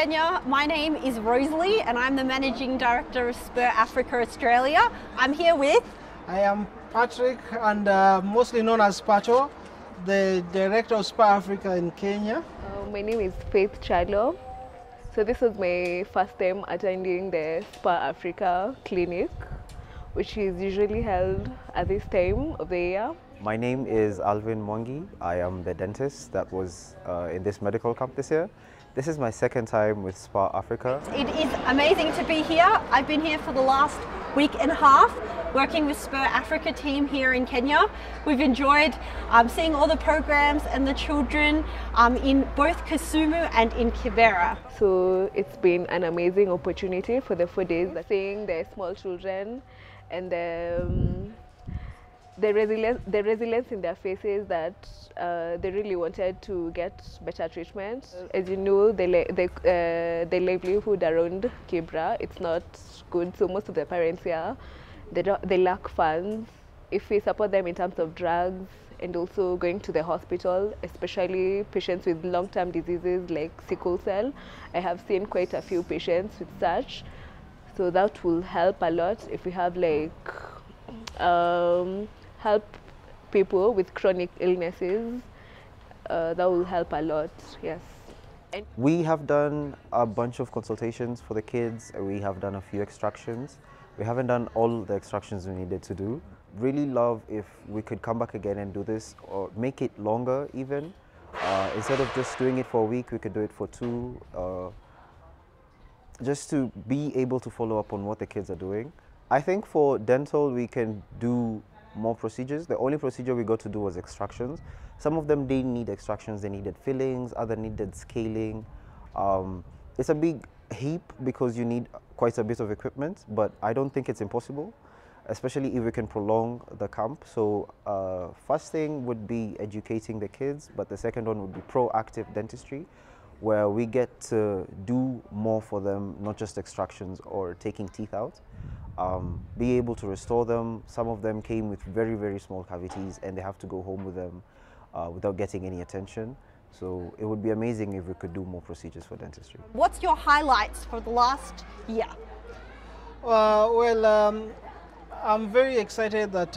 Kenya. My name is Rosalie and I'm the Managing Director of Spur Afrika Australia. I'm here with... I am Patrick and mostly known as Patoh, the Director of Spur Afrika in Kenya. My name is Faith Chalo. So this was my first time attending the Spur Afrika clinic, which is usually held at this time of the year. My name is Alvin Mwangi. I am the dentist that was in this medical camp this year. This is my second time with Spur Afrika. It is amazing to be here. I've been here for the last week and a half working with Spur Afrika team here in Kenya. We've enjoyed seeing all the programs and the children in both Kisumu and in Kibera. So it's been an amazing opportunity for the 4 days, seeing the small children and the resilience in their faces that they really wanted to get better treatment. As you know, the livelihood around Kibera, it's not good. So most of the parents here, they lack funds. If we support them in terms of drugs and also going to the hospital, especially patients with long-term diseases like sickle cell, I have seen quite a few patients with such. So that will help a lot if we have help people with chronic illnesses. That will help a lot, yes. We have done a bunch of consultations for the kids. We have done a few extractions. We haven't done all the extractions we needed to do. Really love if we could come back again and do this or make it longer even. Instead of just doing it for a week, we could do it for 2, just to be able to follow up on what the kids are doing. I think for dental, we can do more procedures. The only procedure we got to do was extractions. Some of them didn't need extractions, they needed fillings, others needed scaling. It's a big heap because you need quite a bit of equipment, but I don't think it's impossible, especially if we can prolong the camp. So first thing would be educating the kids, but the second one would be proactive dentistry, where we get to do more for them, not just extractions or taking teeth out. Be able to restore them. Some of them came with very, very small cavities and they have to go home with them without getting any attention. So it would be amazing if we could do more procedures for dentistry. What's your highlights for the last year? I'm very excited that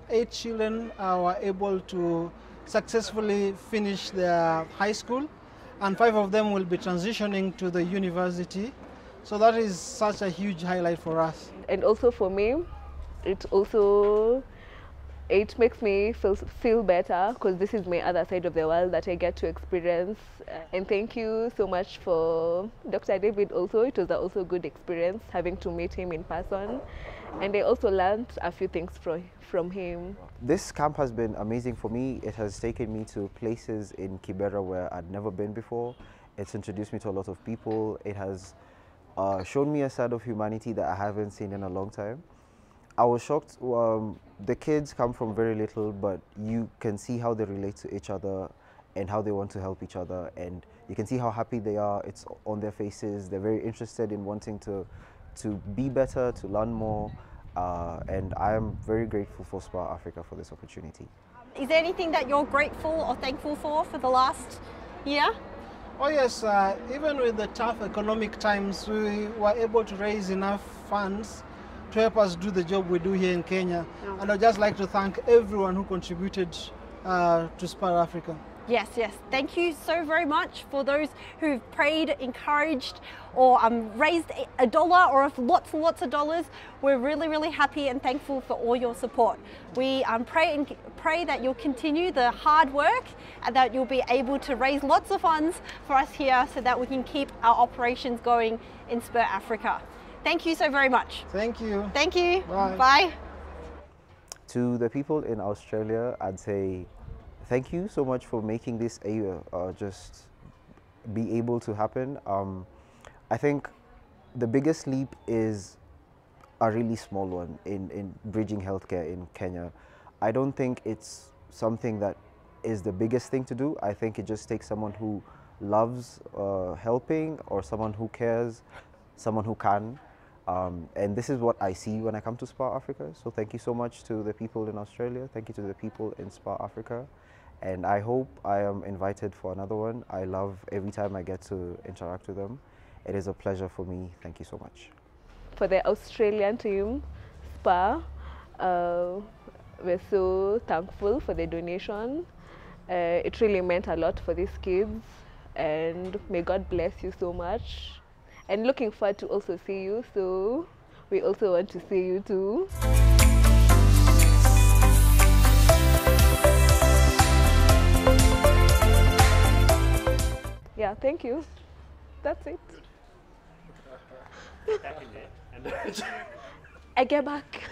8 children were able to successfully finish their high school, and 5 of them will be transitioning to the university. So that is such a huge highlight for us. And also for me, it makes me feel better because this is my other side of the world that I get to experience. And thank you so much for Dr. David also. It was also a good experience having to meet him in person. And I also learned a few things from him. This camp has been amazing for me. It has taken me to places in Kibera where I'd never been before. It's introduced me to a lot of people. It has shown me a side of humanity that I haven't seen in a long time. I was shocked. The kids come from very little, but you can see how they relate to each other and how they want to help each other. And you can see how happy they are. It's on their faces. They're very interested in wanting to be better, to learn more. And I am very grateful for Spur Afrika for this opportunity. Is there anything that you're grateful or thankful for the last year? Oh yes, even with the tough economic times, we were able to raise enough funds to help us do the job we do here in Kenya. Oh. And I'd just like to thank everyone who contributed to Spur Afrika. Yes, yes. Thank you so very much for those who've prayed, encouraged, or raised $1 or lots and lots of dollars. We're really, really happy and thankful for all your support. We pray that you'll continue the hard work and that you'll be able to raise lots of funds for us here so that we can keep our operations going in Spur Afrika. Thank you so very much. Thank you. Thank you. Bye. Bye. To the people in Australia, I'd say thank you so much for making this just be able to happen. I think the biggest leap is a really small one in bridging healthcare in Kenya. I don't think it's something that is the biggest thing to do. I think it just takes someone who loves helping, or someone who cares, someone who can. And this is what I see when I come to Spur Afrika. So thank you so much to the people in Australia. Thank you to the people in Spur Afrika. And I hope I am invited for another one. I love every time I get to interact with them. It is a pleasure for me. Thank you so much. For the Australian team, Spur, we're so thankful for the donation. It really meant a lot for these kids, and may God bless you so much. And looking forward to also see you, so we also want to see you too. Yeah, thank you. That's it. I get back.